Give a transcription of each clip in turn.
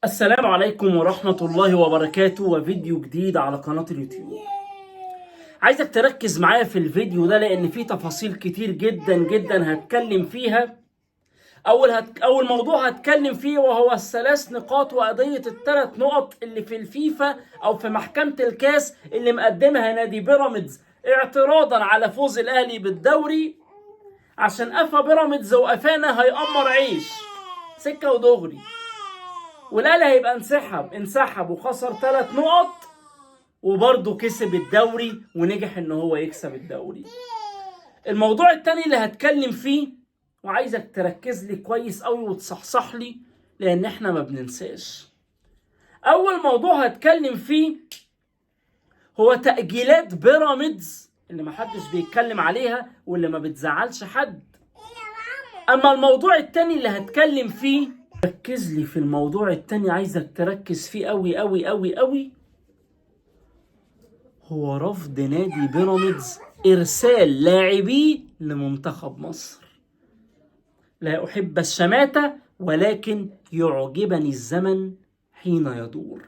السلام عليكم ورحمة الله وبركاته، وفيديو جديد على قناة اليوتيوب. عايزك تركز معايا في الفيديو ده لأن فيه تفاصيل كتير جدا جدا هتكلم فيها. أول موضوع هتكلم فيه وهو الثلاث نقاط وقضية الثلاث نقط اللي في الفيفا أو في محكمة الكاس اللي مقدمها نادي بيراميدز اعتراضا على فوز الأهلي بالدوري، عشان قفا بيراميدز وقفانا هيقمر عيش سكة ودغري، والاهلي هيبقى انسحب وخسر 3 نقط وبرضه كسب الدوري ونجح ان هو يكسب الدوري. الموضوع التاني اللي هتكلم فيه وعايزك تركز لي كويس قوي وتصحصح لي لان احنا ما بننساش. اول موضوع هتكلم فيه هو تأجيلات بيراميدز اللي ما حدش بيتكلم عليها واللي ما بتزعلش حد. اما الموضوع التاني اللي هتكلم فيه، ركز لي في الموضوع التاني، عايزك تركز فيه قوي قوي قوي قوي، هو رفض نادي بيراميدز ارسال لاعبيه لمنتخب مصر. لا احب الشماتة ولكن يعجبني الزمن حين يدور.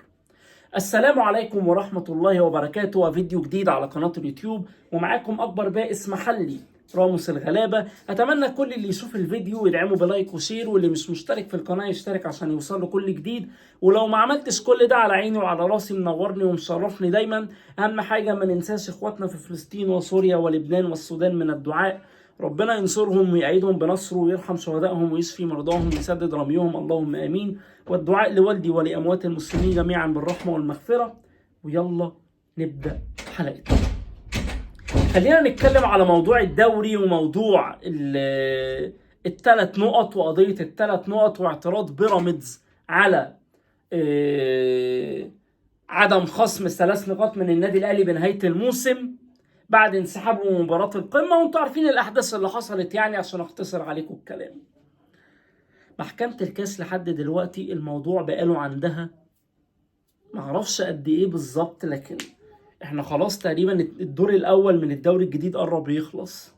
السلام عليكم ورحمة الله وبركاته، وفيديو جديد على قناة اليوتيوب ومعاكم أكبر بائس محلي راموس الغلابة. أتمنى كل اللي يشوف الفيديو يدعمه بلايك وشير، واللي مش مشترك في القناة يشترك عشان يوصله كل جديد، ولو ما عملتش كل ده على عيني وعلى راسي، منورني ومشرفني دايما. أهم حاجة ما ننساش إخواتنا في فلسطين وسوريا ولبنان والسودان من الدعاء، ربنا ينصرهم ويعيدهم بنصره ويرحم شهدائهم ويشفي مرضاهم ويسدد رميهم، اللهم آمين. والدعاء لوالدي ولأموات المسلمين جميعا بالرحمة والمغفرة. ويلا نبدأ حلقتنا. خلينا نتكلم على موضوع الدوري وموضوع الثلاث نقط وقضية الثلاث نقط واعتراض بيراميدز على عدم خصم ال3 نقاط من النادي الأهلي بنهاية الموسم بعد انسحابه من مباراة القمة. وانتوا عارفين الأحداث اللي حصلت يعني عشان اختصر عليكم الكلام. محكمة الكاس لحد دلوقتي الموضوع بقاله عندها معرفش قد ايه بالظبط، لكن احنا خلاص تقريبا الدور الاول من الدوري الجديد قرب يخلص،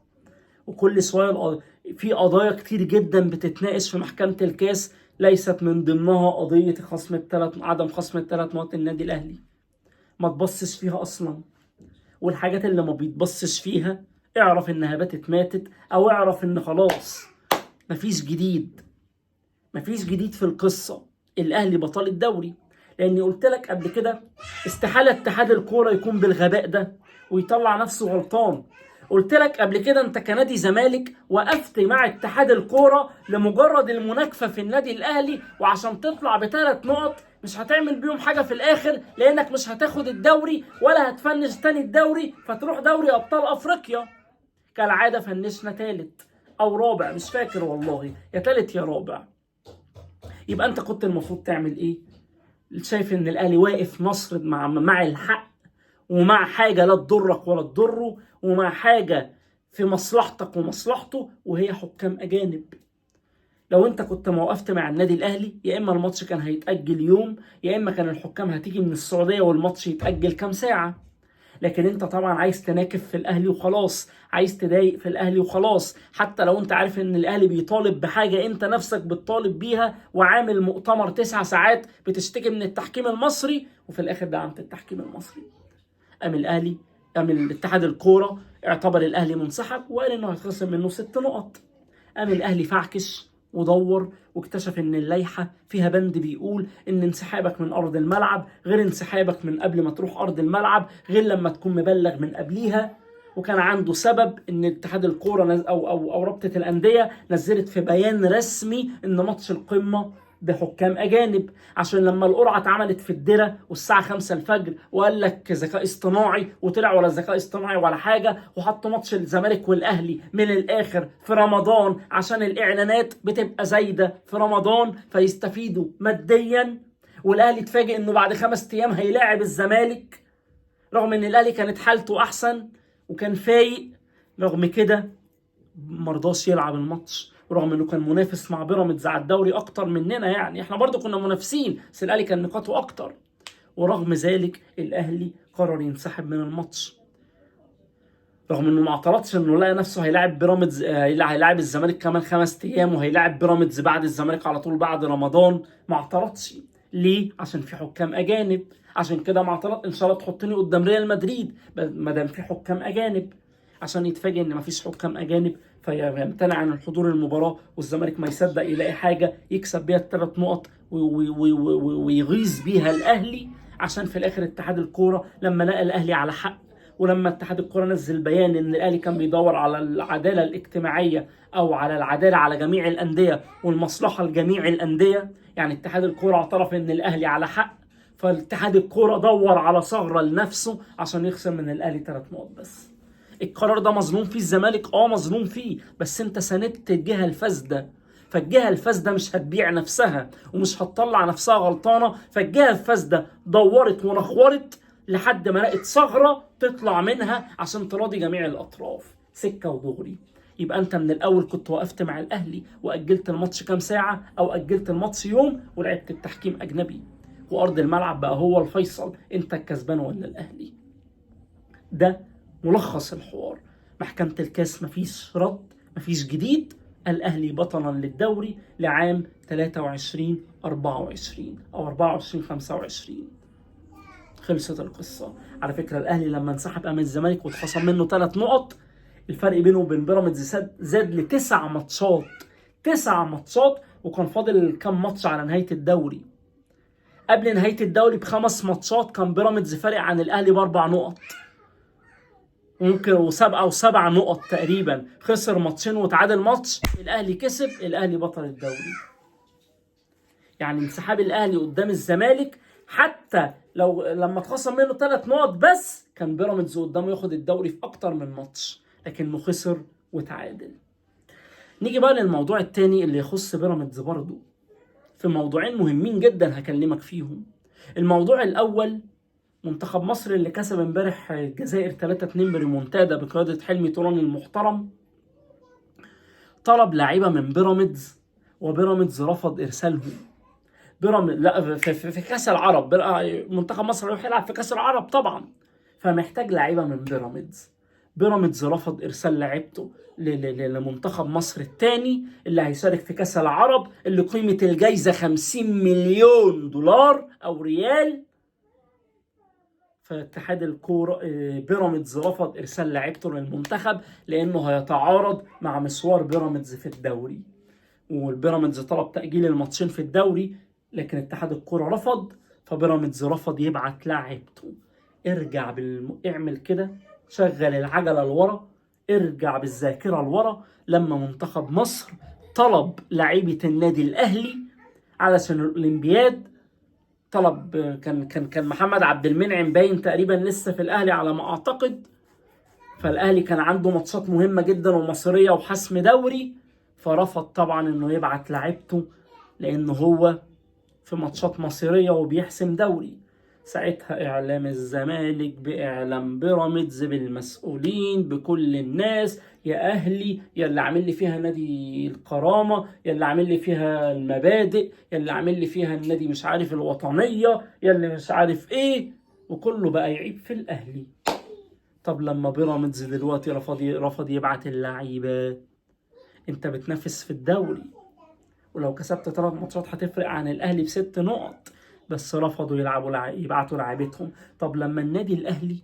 وكل شويه في قضايا كتير جدا بتتناقش في محكمة الكاس، ليست من ضمنها قضية عدم خصم ال3 نقاط النادي الاهلي. ما تبصش فيها اصلا، والحاجات اللي ما بيتبصش فيها اعرف انها ماتت، او اعرف ان خلاص مفيش جديد في القصة. الاهلي بطل الدوري، لاني قلت لك قبل كده استحالة اتحاد الكورة يكون بالغباء ده ويطلع نفسه غلطان. قلت لك قبل كده انت كنادي زمالك وقفت مع اتحاد الكورة لمجرد المناكفة في النادي الاهلي، وعشان تطلع ب3 نقط مش هتعمل بيهم حاجة في الاخر، لانك مش هتاخد الدوري ولا هتفنش تاني الدوري فتروح دوري ابطال افريقيا. كالعادة فنشنا 3 او رابع، مش فاكر والله، يا 3 يا رابع. يبقى انت كنت المفروض تعمل ايه؟ شايف ان الاهلي واقف نصر مع الحق، ومع حاجه لا تضرك ولا تضره، ومع حاجه في مصلحتك ومصلحته، وهي حكام اجانب. لو انت كنت ما وقفت مع النادي الاهلي، يا اما الماتش كان هيتاجل يوم، يا اما كان الحكام هتيجي من السعوديه والماتش يتاجل كام ساعه. لكن انت طبعا عايز تناكف في الاهلي وخلاص، عايز تضايق في الاهلي وخلاص، حتى لو انت عارف ان الاهلي بيطالب بحاجه انت نفسك بتطالب بيها، وعامل مؤتمر 9 ساعات بتشتكي من التحكيم المصري، وفي الاخر دعمت التحكيم المصري. قام الاتحاد الكوره اعتبر الاهلي منسحب وقال انه هيتخصم منه 6 نقط. قام الاهلي فعكش ودور واكتشف ان اللائحه فيها بند بيقول ان انسحابك من ارض الملعب غير انسحابك من قبل ما تروح ارض الملعب، غير لما تكون مبلغ من قبليها. وكان عنده سبب ان اتحاد الكوره او رابطه الانديه نزلت في بيان رسمي ان ماتش القمه بحكام اجانب، عشان لما القرعه اتعملت في الدره والساعه 5 الفجر وقال لك ذكاء اصطناعي، وطلع ولا ذكاء اصطناعي ولا حاجه، وحط ماتش الزمالك والاهلي من الاخر في رمضان عشان الاعلانات بتبقى زايده في رمضان فيستفيدوا ماديا. والاهلي اتفاجئ انه بعد 5 ايام هيلاعب الزمالك، رغم ان الاهلي كانت حالته احسن وكان فايق. رغم كده مرضاش يلعب الماتش، ورغم انه كان منافس مع بيراميدز على الدوري اكتر مننا، يعني احنا برضو كنا منافسين بس الاهلي كان نقاطه اكتر. ورغم ذلك الاهلي قرر ينسحب من الماتش، رغم انه ما اعترضش انه لقى نفسه هيلاعب بيراميدز، هيلاعب الزمالك كمان 5 ايام وهيلاعب بيراميدز بعد الزمالك على طول بعد رمضان. ما اعترضش، ليه؟ عشان في حكام اجانب. عشان كده مع طلب ان شاء الله تحطني قدام ريال مدريد ما دام في حكام اجانب، عشان يتفاجئ ان مفيش حكام اجانب فيمتنع عن الحضور المباراه، والزمالك ما يصدق يلاقي حاجه يكسب بيها ال3 نقط ويغيظ بيها الاهلي. عشان في الاخر اتحاد الكوره لما لقى الاهلي على حق، ولما اتحاد الكوره نزل بيان ان الاهلي كان بيدور على العداله الاجتماعيه او على العداله على جميع الانديه والمصلحه لجميع الانديه، يعني اتحاد الكوره اعترف ان الاهلي على حق، فالاتحاد الكوره دور على ثغره لنفسه عشان يخسر من الاهلي 3 نقط بس. القرار ده مظلوم فيه الزمالك، مظلوم فيه، بس انت ساندت الجهه الفاسده، فالجهه الفاسده مش هتبيع نفسها ومش هتطلع نفسها غلطانه، فالجهه الفاسده دورت ونخورت لحد ما لقت ثغره تطلع منها عشان تراضي جميع الاطراف، سكه ودغري. يبقى انت من الاول كنت وقفت مع الاهلي واجلت الماتش كام ساعه او اجلت الماتش يوم ولعبت بتحكيم اجنبي، وارض الملعب بقى هو الفيصل، انت الكسبان ولا الاهلي. ده ملخص الحوار. محكمة الكاس مفيش رد، مفيش جديد، الاهلي بطلا للدوري لعام 23 24 او 24 25. خلصت القصه. على فكره الاهلي لما انسحب امام الزمالك واتخصم منه 3 نقط، الفرق بينه وبين بيراميدز زاد ل9 ماتشات. 9 ماتشات، وكان فاضل كام ماتش على نهايه الدوري. قبل نهايه الدوري ب5 ماتشات كان بيراميدز فارق عن الاهلي ب4 نقط، ممكن و7 نقط تقريبا. خسر ماتشين وتعادل ماتش، الاهلي كسب، الاهلي بطل الدوري. يعني انسحاب الاهلي قدام الزمالك حتى لو لما اتخصم منه 3 نقط بس كان بيراميدز قدامه ياخد الدوري في اكتر من ماتش، لكنه خسر وتعادل. نيجي بقى للموضوع الثاني اللي يخص بيراميدز برضه، في موضوعين مهمين جدا هكلمك فيهم. الموضوع الاول منتخب مصر اللي كسب امبارح الجزائر 3-2 بريمونتادا بقياده حلمي طولان المحترم، طلب لعيبه من بيراميدز وبيراميدز رفض ارسالهم. بيراميدز لا في كاس العرب، منتخب مصر هيروح يلعب في كاس العرب طبعا، فمحتاج لعيبه من بيراميدز. بيراميدز رفض ارسال لعيبته لمنتخب مصر الثاني اللي هيشارك في كاس العرب، اللي قيمه الجائزه 50 مليون دولار او ريال. فاتحاد الكوره بيراميدز رفض ارسال لعيبته للمنتخب لانه هيتعارض مع مشوار بيراميدز في الدوري، والبيراميدز طلب تاجيل الماتشين في الدوري، لكن اتحاد الكوره رفض، فبيراميدز رفض يبعت لاعيبته. ارجع اعمل كده، شغل العجله لورا، ارجع بالذاكره لورا لما منتخب مصر طلب لعيبه النادي الاهلي علشان الاولمبياد. طلب كان محمد عبد المنعم باين تقريبا لسه في الاهلي على ما اعتقد، فالاهلي كان عنده ماتشات مهمه جدا ومصيريه وحسم دوري، فرفض طبعا انه يبعت لعيبته لانه هو في ماتشات مصيريه وبيحسم دوري. ساعتها اعلام الزمالك باعلام بيراميدز بالمسؤولين بكل الناس، يا اهلي يا اللي عامل لي فيها نادي الكرامه، يا اللي عامل لي فيها المبادئ، يا اللي عامل لي فيها النادي مش عارف الوطنيه، يا اللي مش عارف ايه، وكله بقى يعيب في الاهلي. طب لما بيراميدز دلوقتي رفض يبعت اللعيبه، انت بتنافس في الدوري، ولو كسبت 3 ماتشات هتفرق عن الاهلي ب6 نقط، بس رفضوا يبعتوا لاعيبتهم. طب لما النادي الاهلي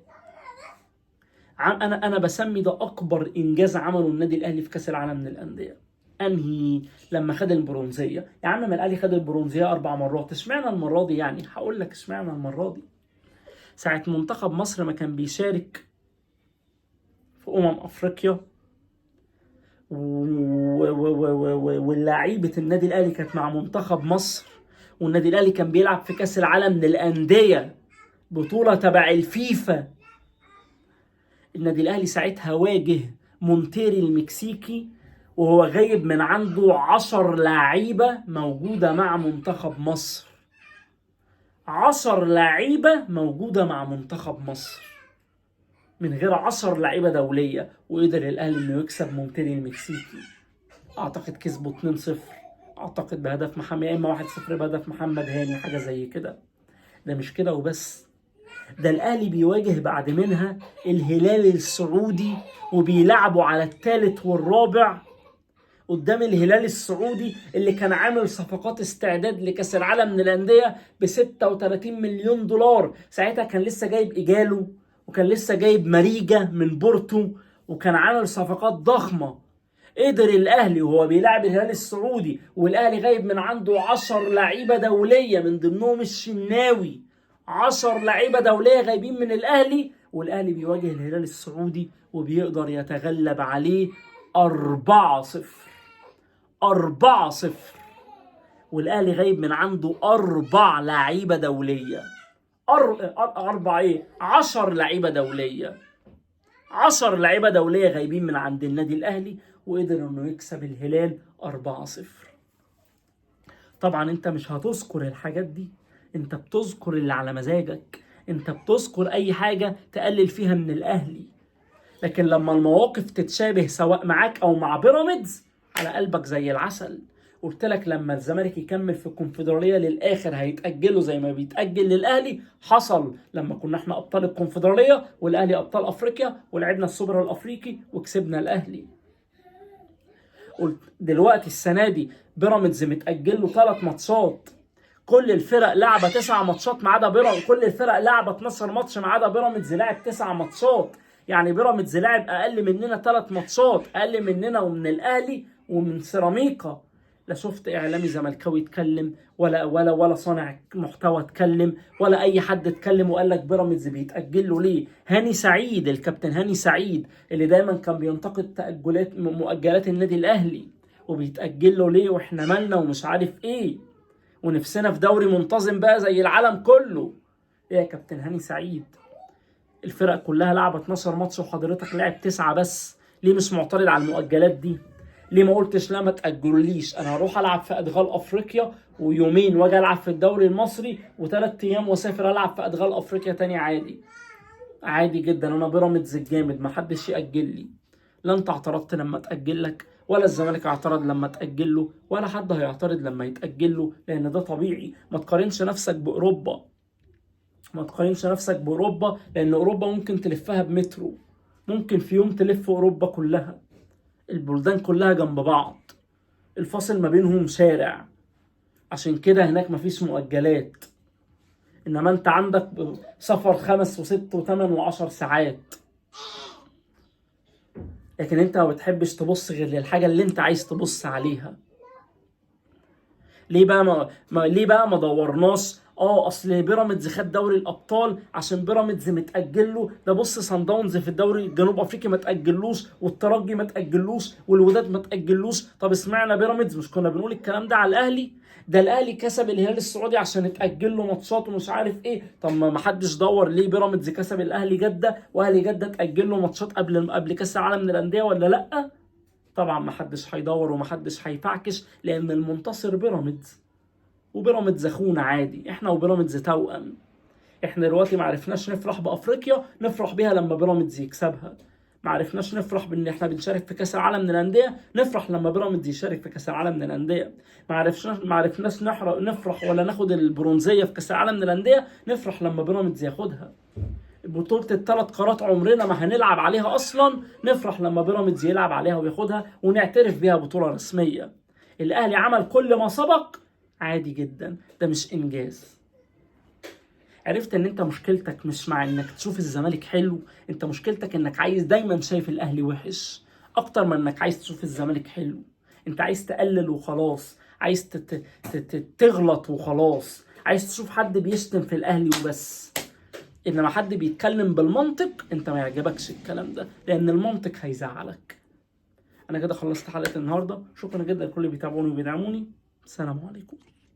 انا بسمي ده اكبر انجاز عمله النادي الاهلي في كاس العالم للانديه، انهي لما خد البرونزيه. يا عم ما الاهلي خد البرونزيه 4 مرات، اشمعنى المره دي؟ يعني هقول لك اشمعنى المره دي. ساعه منتخب مصر ما كان بيشارك في افريقيا واللاعيبه النادي الاهلي كانت مع منتخب مصر، والنادي الاهلي كان بيلعب في كاس العالم للانديه بطوله تبع الفيفا، النادي الاهلي ساعتها واجه مونتيري المكسيكي وهو غايب من عنده 10 لعيبه موجوده مع منتخب مصر. 10 لعيبه موجوده مع منتخب مصر من غير 10 لعيبه دوليه، وقدر الاهلي انه يكسب مونتيري المكسيكي. اعتقد كسبوا 2-0، اعتقد بهدف محمد، يا اما 1-0 بهدف محمد هاني، حاجه زي كده. ده مش كده وبس، ده الاهلي بيواجه بعد منها الهلال السعودي وبيلعبوا على الثالث والرابع، قدام الهلال السعودي اللي كان عامل صفقات استعداد لكأس العالم للأندية ب 36 مليون دولار. ساعتها كان لسه جايب إيجالو، وكان لسه جايب ماريجا من بورتو، وكان عامل صفقات ضخمة. قدر الأهلي وهو بيلعب الهلال السعودي، والأهلي غايب من عنده 10 لعيبة دولية من ضمنهم الشناوي، 10 لعيبة دولية غايبين من الأهلي، والأهلي بيواجه الهلال السعودي وبيقدر يتغلب عليه 4-0. 4-0. والأهلي غايب من عنده 4 لعيبة دولية. 10 لعيبة دولية. 10 لعيبة دولية غايبين من عند النادي الأهلي، وقدر إنه يكسب الهلال 4-0. طبعا أنت مش هتذكر الحاجات دي، أنت بتذكر اللي على مزاجك، أنت بتذكر أي حاجة تقلل فيها من الأهلي. لكن لما المواقف تتشابه سواء معاك أو مع بيراميدز، على قلبك زي العسل. قلت لك لما الزمالك يكمل في الكونفدرالية للآخر هيتأجله زي ما بيتأجل للأهلي. حصل لما كنا احنا أبطال الكونفدرالية والأهلي أبطال أفريقيا، ولعبنا السوبر الأفريقي وكسبنا الأهلي. قلت دلوقتي السنة دي بيراميدز متأجل له 3 ماتشات، كل الفرق لعبة 9 ماتشات ما عدا بيراميدز، كل الفرق لعبة 12 ماتش ما عدا بيراميدز لعب 9 ماتشات. يعني بيراميدز لعب أقل مننا 3 ماتشات، أقل مننا ومن الأهلي ومن سيراميكا. لا شفت إعلامي زملكاوي اتكلم، ولا صانع محتوى اتكلم، ولا أي حد اتكلم وقال لك بيراميدز بيتأجل له ليه. هاني سعيد، الكابتن هاني سعيد اللي دايما كان بينتقد مؤجلات النادي الأهلي، وبيتأجل له ليه واحنا مالنا ومش عارف ايه، ونفسنا في دوري منتظم بقى زي العالم كله. ايه يا كابتن هاني سعيد؟ الفرق كلها لعبة 12 ماتش وحضرتك لعب 9 بس. ليه مش معترض على المؤجلات دي؟ ليه ما قلتش لا ما تأجلوليش، انا هروح العب في ادغال افريقيا ويومين، واجي العب في الدوري المصري و3 ايام واسافر العب في ادغال افريقيا تاني عادي. عادي جدا، انا بيراميدز الجامد ما حدش يأجل لي. لا انت اعترضت لما تأجل لك، ولا الزمالك اعترض لما تأجل له، ولا حد هيعترض لما يتأجل له، لان ده طبيعي. ما تقارنش نفسك بأوروبا، ما تقارنش نفسك بأوروبا، لان أوروبا ممكن تلفها بمترو، ممكن في يوم تلف أوروبا كلها. البلدان كلها جنب بعض، الفاصل ما بينهم شارع، عشان كده هناك مفيش مؤجلات. انما انت عندك سفر 5 و6 و8 و10 ساعات. لكن انت ما بتحبش تبص غير للحاجة اللي انت عايز تبص عليها. ليه بقى ما دورناش اصل بيراميدز خد دوري الابطال عشان بيراميدز متاجل له؟ ده بص صن داونز في الدوري الجنوب افريقي ما تاجلوش، والترجي ما تاجلوش، والوداد ما تاجلوش. طب اسمعنا بيراميدز، مش كنا بنقول الكلام ده على الاهلي؟ ده الاهلي كسب الهلال السعودي عشان اتاجل له ماتشات ومش عارف ايه. طب ما حدش دور ليه بيراميدز كسب الاهلي جده، واهلي جده اتاجل له ماتشات قبل كاس العالم للانديه ولا لا؟ طبعا ما حدش هيدور وما حدش هيفعكش، لان المنتصر بيراميدز، وبيراميدز اخونا عادي، احنا وبيراميدز توأم. احنا دلوقتي ما عرفناش نفرح بافريقيا، نفرح بيها لما بيراميدز يكسبها. ما عرفناش نفرح بان احنا بنشارك في كاس العالم للانديه، نفرح لما بيراميدز يشارك في كاس العالم للانديه. ما عرفناش نفرح ولا ناخد البرونزيه في كاس العالم للانديه، نفرح لما بيراميدز ياخدها. بطولة ال3 قارات عمرنا ما هنلعب عليها اصلا، نفرح لما بيراميدز يلعب عليها وياخدها ونعترف بيها بطولة رسمية. الاهلي عمل كل ما سبق عادي جدا، ده مش انجاز. عرفت ان انت مشكلتك مش مع انك تشوف الزمالك حلو، انت مشكلتك انك عايز دايما شايف الاهلي وحش اكتر من انك عايز تشوف الزمالك حلو. انت عايز تقلل وخلاص، عايز تغلط وخلاص، عايز تشوف حد بيشتم في الاهلي وبس. انما حد بيتكلم بالمنطق انت ما يعجبكش الكلام ده، لان المنطق هيزعلك. انا كده خلصت حلقة النهاردة، شكرا جدا لكل اللي بيتابعوني وبيدعموني. السلام عليكم.